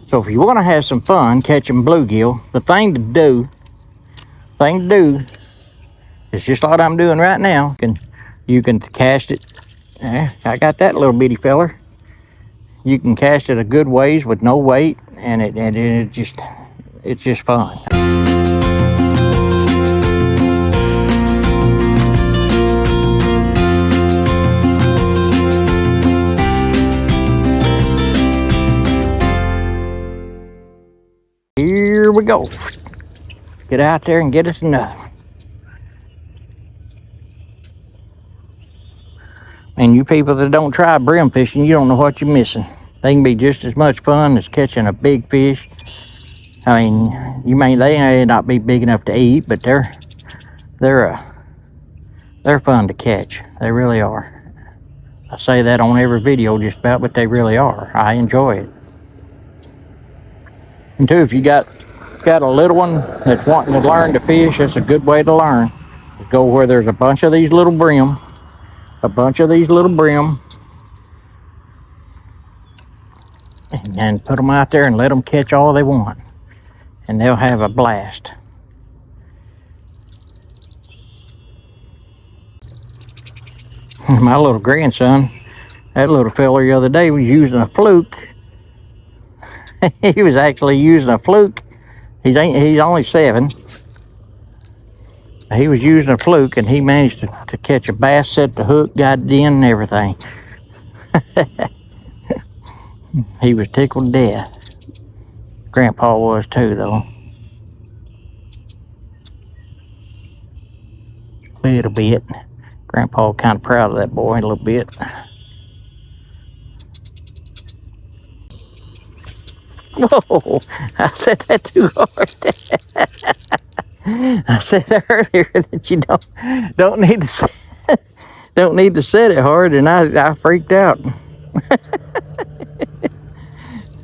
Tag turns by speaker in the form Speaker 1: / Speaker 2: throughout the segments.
Speaker 1: So if you want to have some fun catching bluegill, the thing to do is just like I'm doing right now. You can cast it. I got that little bitty feller. You can cast it a good ways with no weight, and it's just fun. Here we go. Get out there and get us another. And you people that don't try brim fishing, you don't know what you're missing. They can be just as much fun as catching a big fish. I mean, they may not be big enough to eat, but they're fun to catch. They really are. I say that on every video just about, but they really are. I enjoy it. And too, if you got a little one that's wanting to learn to fish, that's a good way to learn. Just go where there's a bunch of these little brim, and put them out there and let them catch all they want, and they'll have a blast. My little grandson, that little fella the other day was using a fluke. He was actually using a fluke. He's only 7. He was using a fluke, and he managed to catch a bass, set the hook, got it in, and everything. He was tickled to death. Grandpa was too, though. A little bit. Grandpa kind of proud of that boy a little bit. Oh, I said that too hard. I said earlier that you don't need to set it hard, and I freaked out.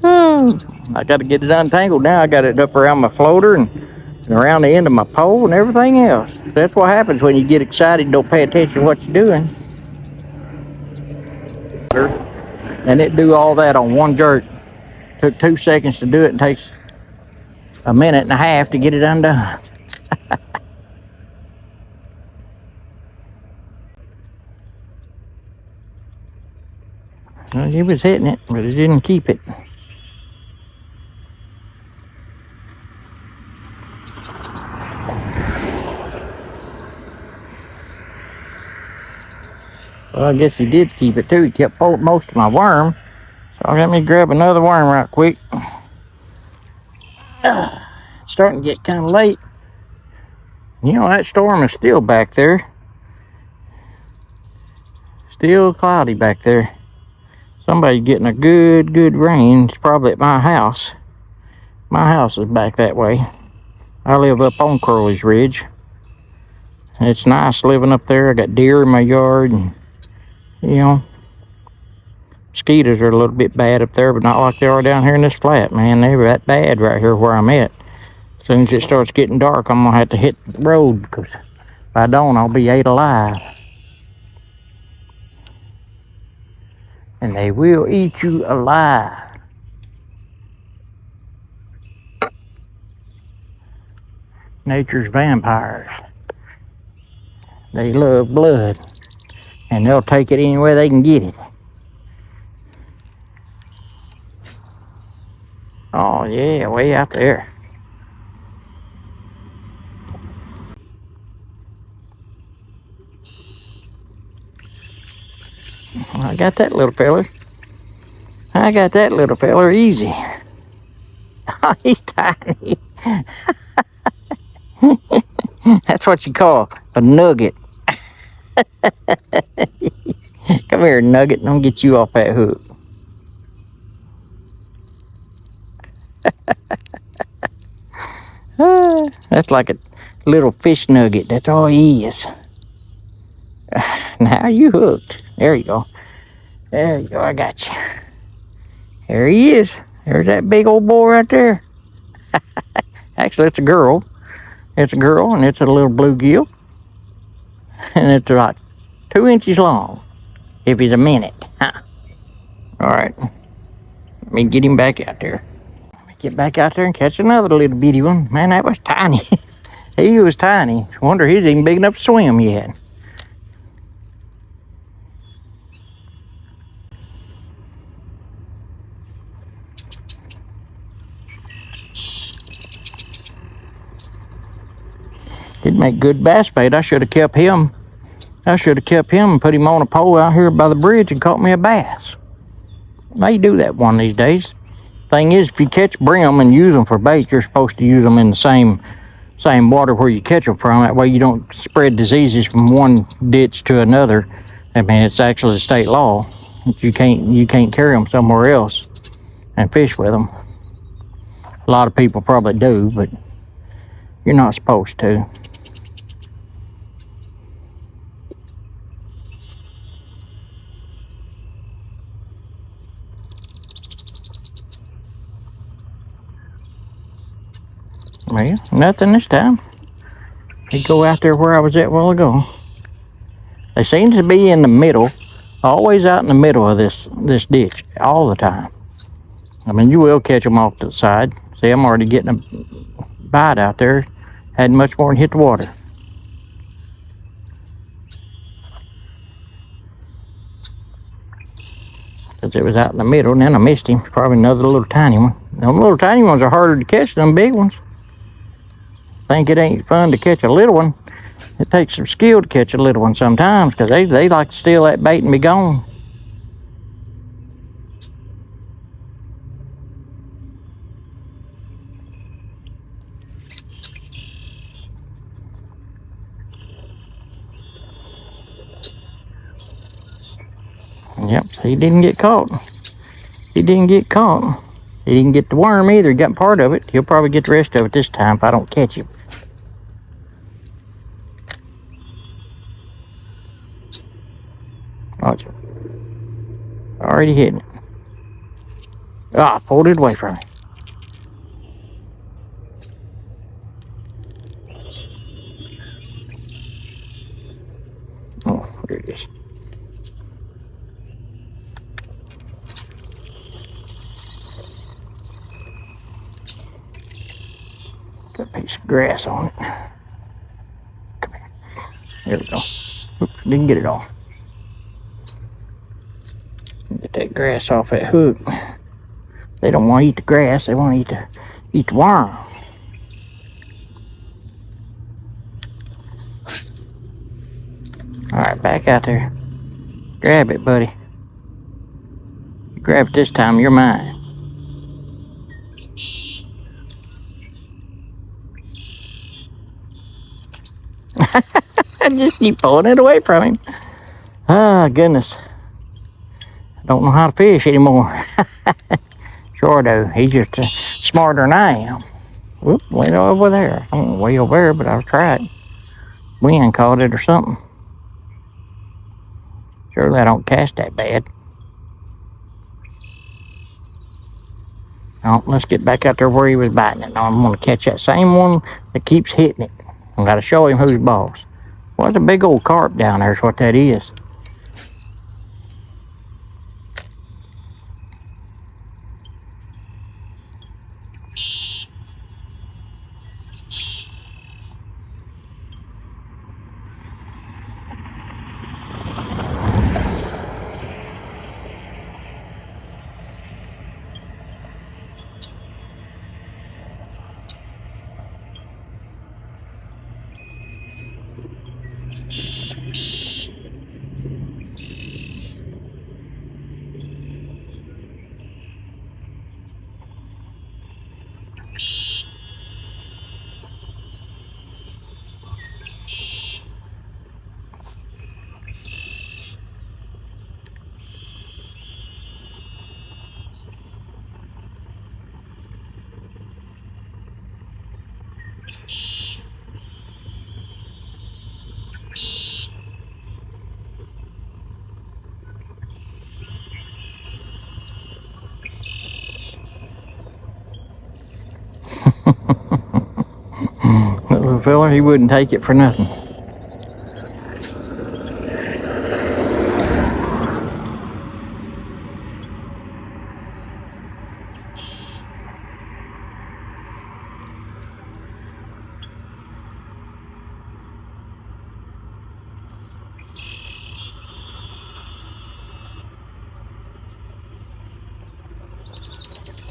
Speaker 1: Oh, I got to get it untangled now. I got it up around my floater and around the end of my pole and everything else. That's what happens when you get excited and don't pay attention to what you're doing. And it do all that on one jerk. Took 2 seconds to do it, and takes a minute and a half to get it undone. Well, he was hitting it, but it didn't keep it. Well, I guess he did keep it too. He kept most of my worm. So let me grab another worm right quick. It's starting to get kind of late. You know, that storm is still back there. Still cloudy back there. Somebody's getting a good rain. It's probably at my house. My house is back that way. I live up on Crowley's Ridge. It's nice living up there. I got deer in my yard, and you know, mosquitoes are a little bit bad up there, but not like they are down here in this flat, man. They're that bad right here where I'm at. As soon as it starts getting dark, I'm gonna have to hit the road, because if I don't, I'll be ate alive. And they will eat you alive. Nature's vampires. They love blood, and they'll take it any way they can get it. Oh yeah, way out there. I got that little feller. Easy. Oh, he's tiny. That's what you call a nugget. Come here, nugget. Don't get you off that hook. That's like a little fish nugget. That's all he is. Now you hooked. There you go. There you go. I got you. There he is. There's that big old boy right there. Actually, it's a girl. It's a girl, and it's a little bluegill. And it's like 2 inches long, if he's a minute. Huh? All right. Let me get him back out there. Get back out there and catch another little bitty one. Man, that was tiny. He was tiny. Wonder he's even big enough to swim yet. He'd make good bass bait. I should have kept him. I should have kept him and put him on a pole out here by the bridge and caught me a bass. May do that one of these days. Thing is, if you catch brim and use them for bait, you're supposed to use them in the same water where you catch them from. That way you don't spread diseases from one ditch to another. I mean, it's actually the state law. You can't carry them somewhere else and fish with them. A lot of people probably do, but you're not supposed to. Well, nothing this time. He'd go out there where I was at a while ago. They seem to be in the middle, always out in the middle of this ditch, all the time. I mean, you will catch them off to the side. See, I'm already getting a bite out there. Hadn't much more than hit the water. Because it was out in the middle, and then I missed him. Probably another little tiny one. Them little tiny ones are harder to catch than big ones. Think it ain't fun to catch a little one. It takes some skill to catch a little one sometimes, because they like to steal that bait and be gone. Yep, he didn't get caught. He didn't get caught. He didn't get the worm either. He got part of it. He'll probably get the rest of it this time if I don't catch him. Watch it. Already hitting it. Ah, pulled it away from me. Oh, there it is. Got a piece of grass on it. Come here. There we go. Oops, didn't get it all. Get that grass off that hook. They don't want to eat the grass. They want to eat the worm. All right, back out there. Grab it, buddy. Grab it this time. You're mine. I just keep pulling it away from him. Ah, goodness. I don't know how to fish anymore. Sure do. He's just smarter than I am. Whoop, way over there. I don't know, way over there, but I'll try it. Wind caught it or something. Surely I don't cast that bad. Oh, let's get back out there where he was biting it. Now I'm going to catch that same one that keeps hitting it. I've got to show him who's boss. What's a big old carp down there is what that is. That little fella, he wouldn't take it for nothing.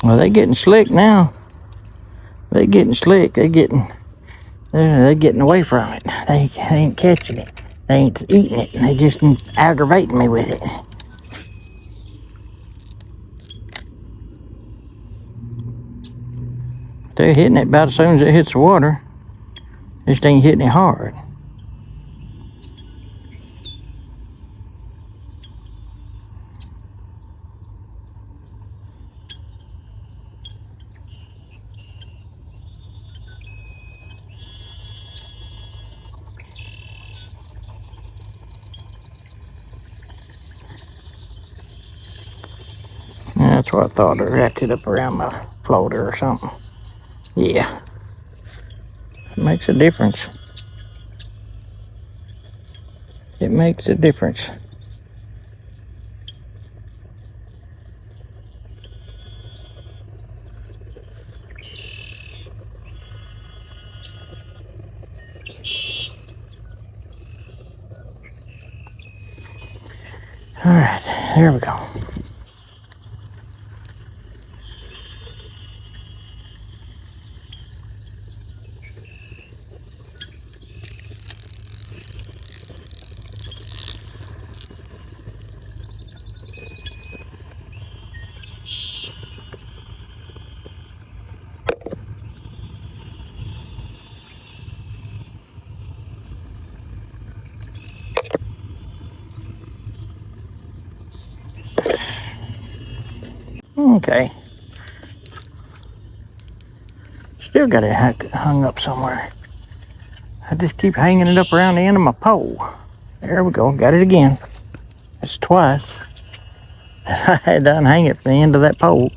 Speaker 1: Well, they getting slick now. They getting slick. They're getting away from it. They ain't catching it. They ain't eating it. They just aggravating me with it. They're hitting it about as soon as it hits the water. Just ain't hitting it hard. That's what I thought. I wrapped it up around my floater or something. Yeah. It makes a difference. It makes a difference. All right, there we go. Okay. Still got it hung up somewhere. I just keep hanging it up around the end of my pole. There we go. Got it again. That's twice. I had to unhang it from the end of that pole.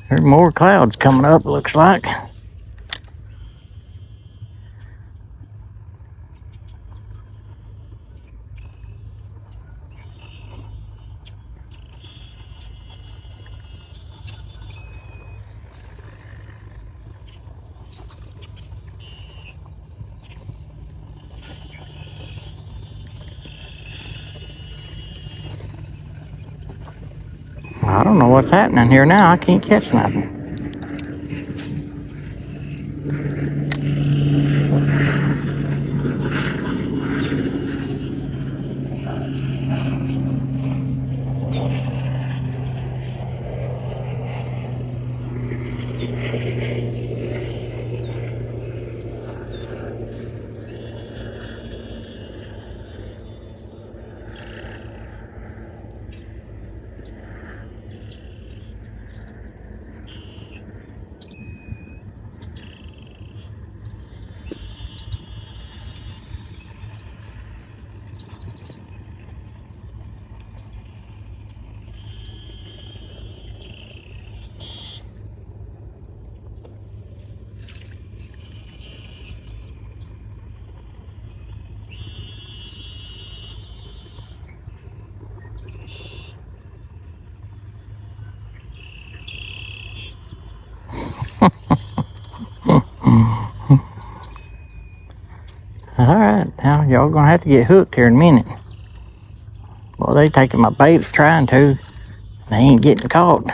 Speaker 1: There's more clouds coming up, looks like. I don't know what's happening here now. I can't catch nothing. All right, now y'all gonna have to get hooked here in a minute. Well, they taking my bait, trying to. They ain't getting caught.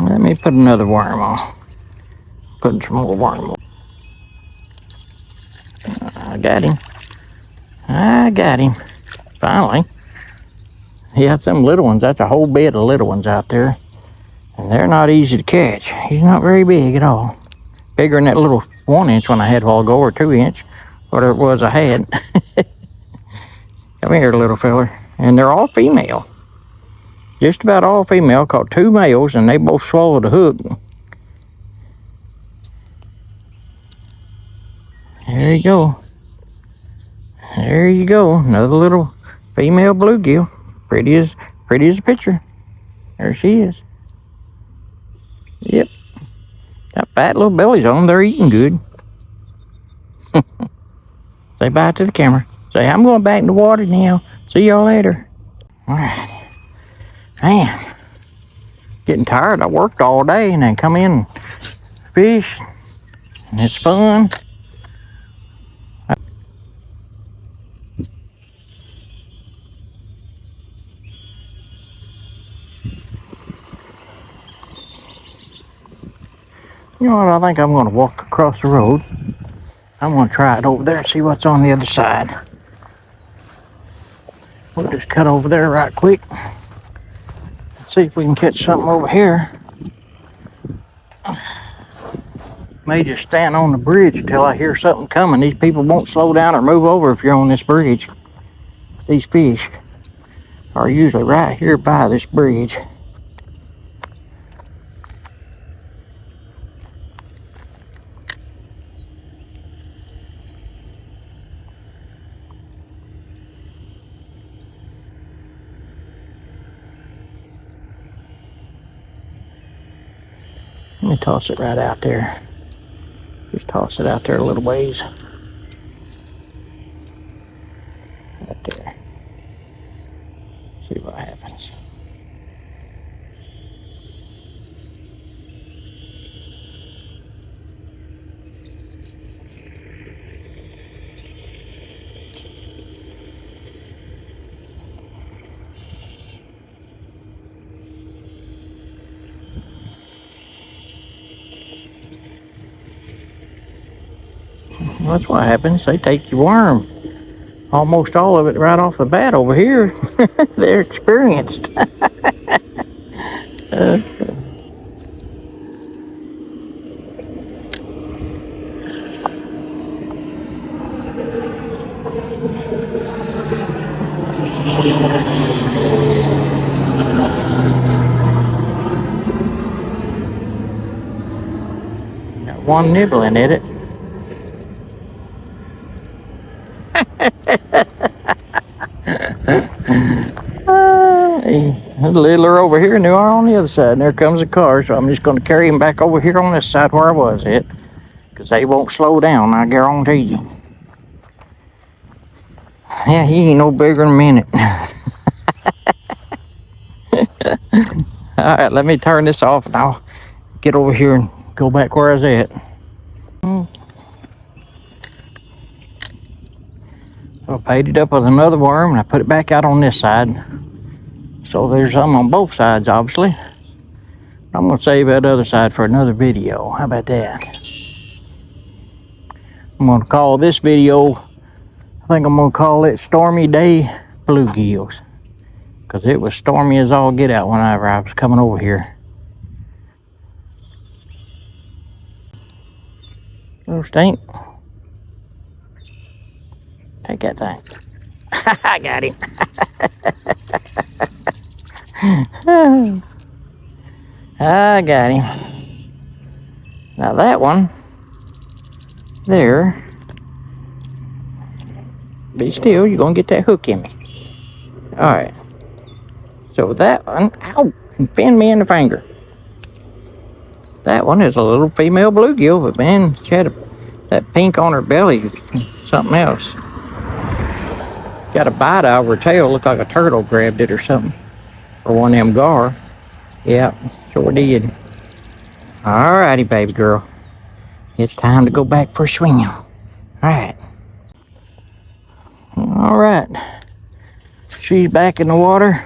Speaker 1: Let me put another worm on. Putting some more worm on. I got him. I got him. Finally. He had some little ones. That's a whole bed of little ones out there. And they're not easy to catch. He's not very big at all. Bigger than that little 1-inch one I had a while ago, or 2-inch. Whatever it was I had. Come here, little feller. And they're all female. Just about all female. Caught 2 males and they both swallowed a hook. There you go. There you go. Another little female bluegill. Pretty as a picture. There she is. Yep. Got fat little bellies on them. They're eating good. Say bye to the camera. Say, I'm going back in the water now. See y'all later. All right. Man, getting tired. I worked all day and then come in and fish. And it's fun. You know what? I think I'm going to walk across the road. I'm going to try it over there and see what's on the other side. We'll just cut over there right quick. See if we can catch something over here. May just stand on the bridge until I hear something coming. These people won't slow down or move over if you're on this bridge. These fish are usually right here by this bridge. Let me toss it right out there. Just toss it out there a little ways. Right there. See what happens. Well, that's what happens. They take your worm. Almost all of it right off the bat over here. They're experienced. Got one nibbling at it. A littler over here and they are on the other side. And there comes a car, so I'm just going to carry him back over here on this side where I was at. Because they won't slow down, I guarantee you. Yeah, he ain't no bigger than a minute. Alright, let me turn this off and I'll get over here and go back where I was at. I paid it up with another worm and I put it back out on this side. So there's some on both sides, obviously. I'm going to save that other side for another video. How about that? I'm going to call this video, I think I'm going to call it Stormy Day Bluegills. Because it was stormy as all get out whenever I was coming over here. Little stink. Take that thing. I got him. I got him. Now that one, there. Be still, you're going to get that hook in me. Alright. So that one, ow, pinned me in the finger. That one is a little female bluegill, but man, she had that pink on her belly, something else. Got a bite out of her tail, looked like a turtle grabbed it or something. Or one of them gar. Yeah, sure did. Alrighty, baby girl. It's time to go back for a swim. Alright. Alright. She's back in the water.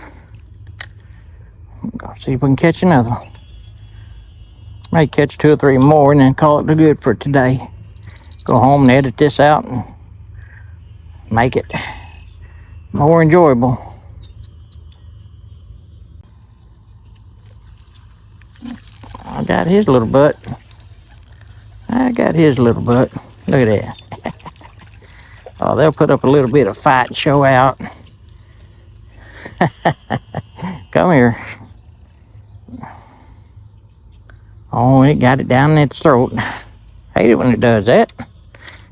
Speaker 1: Go see if we can catch another one. May catch 2 or 3 more and then call it good for today. Go home and edit this out and make it more enjoyable. I got his little butt. Look at that. Oh, they'll put up a little bit of fight and show out. Come here. Oh, it got it down in its throat. Hate it when it does that.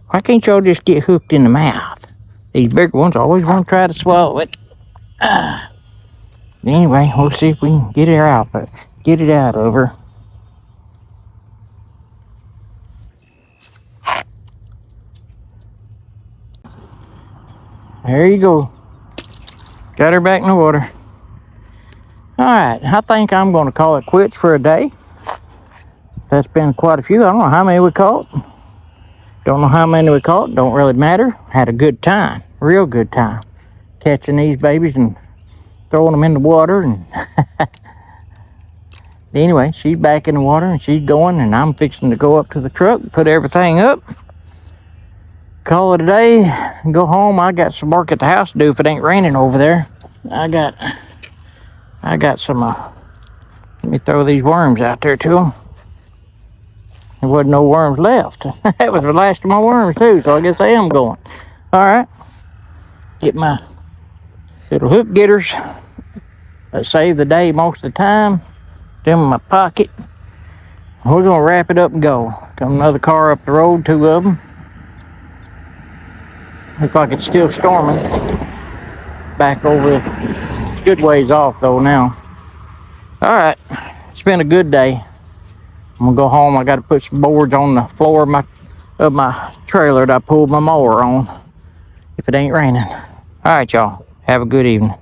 Speaker 1: Why can't y'all just get hooked in the mouth? These bigger ones always want to try to swallow it. Anyway, we'll see if we can get it out of her. There you go. Got her back in the water. Alright, I think I'm going to call it quits for a day. That's been quite a few. I don't know how many we caught. Don't know how many we caught. Don't really matter. Had a good time. Real good time. Catching these babies and throwing them in the water. And anyway, she's back in the water and she's going. And I'm fixing to go up to the truck, put everything up. Call it a day. Go home. I got some work at the house to do if it ain't raining over there. I got some, let me throw these worms out there to them. There wasn't no worms left. That was the last of my worms too, so I guess I am going. All right. Get my little hook getters that save the day most of the time. Them in my pocket. We're gonna wrap it up and go. Come another car up the road, 2 of them. Looks like it's still storming. Back over, good ways off though now. All right, it's been a good day. I'm gonna go home. I got to put some boards on the floor of my trailer that I pulled my mower on if it ain't raining. All right, y'all. Have a good evening.